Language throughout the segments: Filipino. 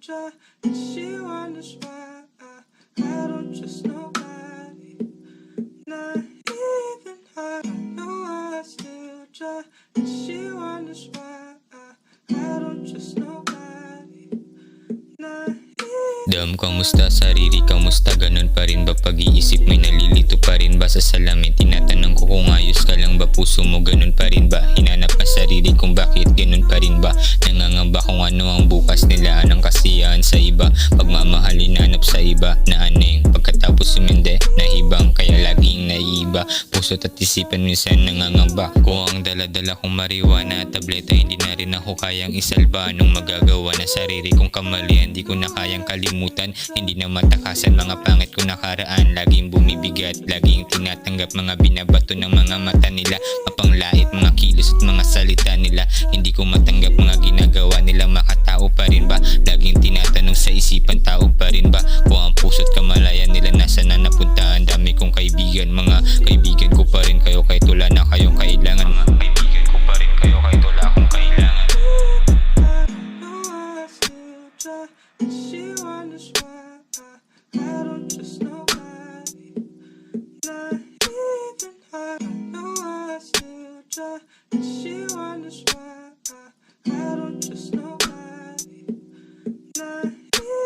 try, and she wonders why I don't trust nobody. Not even I don't know why I still try, and she wonders why I don't trust nobody. Not Dam, kamusta? Sarili, kamusta? Ganun pa rin ba pag-iisip? May nalilito pa rin ba sa salamin? Tinatanong ko kung ayos ka lang ba? Puso mo ganun pa rin ba? Hinanap ang sarili kung bakit ganun pa rin ba? Nangangamba kung ano ang bukas nila, anong kasiyahan sa iba, pagmamahal hinanap sa iba, na aneng pagkatapos sumindi, nahibang kaya laging naiiba. Puso't at isipan minsan nangangamba. Kung ang daladala kong marijuana at tableta, hindi na rin ako kayang isalba. Anong magagawa na sarili kong kamalian, di ko na kayang kalimutan. Hindi na matakasan mga pangit ko nakaraan. Laging bumibigat, laging tinatanggap mga binabato ng mga mata nila. Mapanglait mga kilos at mga salita nila. Hindi ko matanggap mga ginagawa nila. Makatao pa rin ba? Laging tinatanong sa isipan, tao pa rin ba? Kung ang puso't kamalayan nila nasa na napunta. Ang dami kong kaibigan, mga kaibigan ko pa rin kayo kahit wala na kayong kailangan. Mga kaibigan ko pa rin kayo kahit wala akong kailangan. and she wonders why I don't trust nobody. Not even I don't know why I still try, and she wonders why I don't trust nobody. Not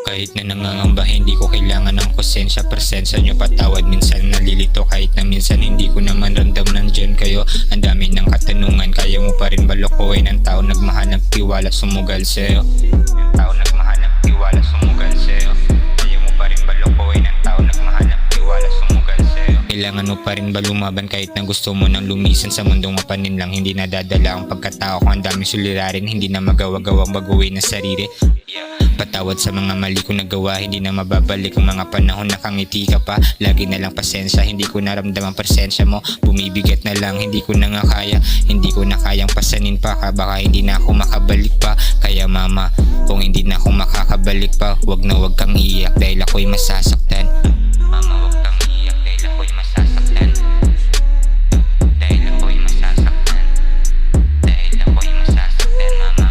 Kahit na nangangamba, hindi ko kailangan ng konsensya. Presensya nyo patawad, minsan nalilito. Kahit na minsan hindi ko naman ramdam nandyan kayo. Ang dami ng katanungan, kaya mo pa rin ba lokohin ang tao nagmahal, nagtiwala, sumugal sa'yo? Ang tao nagmahal, nagtiwala, sumugal sa'yo. Kaya mo pa rin ba lokohin ang tao nagmahal, nagtiwala, sumugal sa'yo? Kailangan mo pa rin ba lumaban kahit na gusto mo nang lumisan sa mundong mapanin lang? Hindi nadadala ang pagkatao ko, ang daming sulirarin, hindi na magawa-gawang baguhin ang sarili. Patawad sa mga mali ko nagawa, hindi na mababalik ang mga panahon na kangiti ka pa. Lagi na lang pasensya, hindi ko naramdam ang presensya mo. Bumibigat na lang, hindi ko na nga kaya. Hindi ko na kayang pasanin pa ka, baka hindi na ako makabalik pa. Kaya mama, kung hindi na ako makakabalik pa, wag na wag kang iyak dahil ako'y masasaktan. Mama, wag kang iyak dahil ako'y masasaktan. Dahil ako'y masasaktan. Dahil ako'y masasaktan, mama.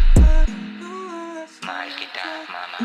Mahal kita, mama.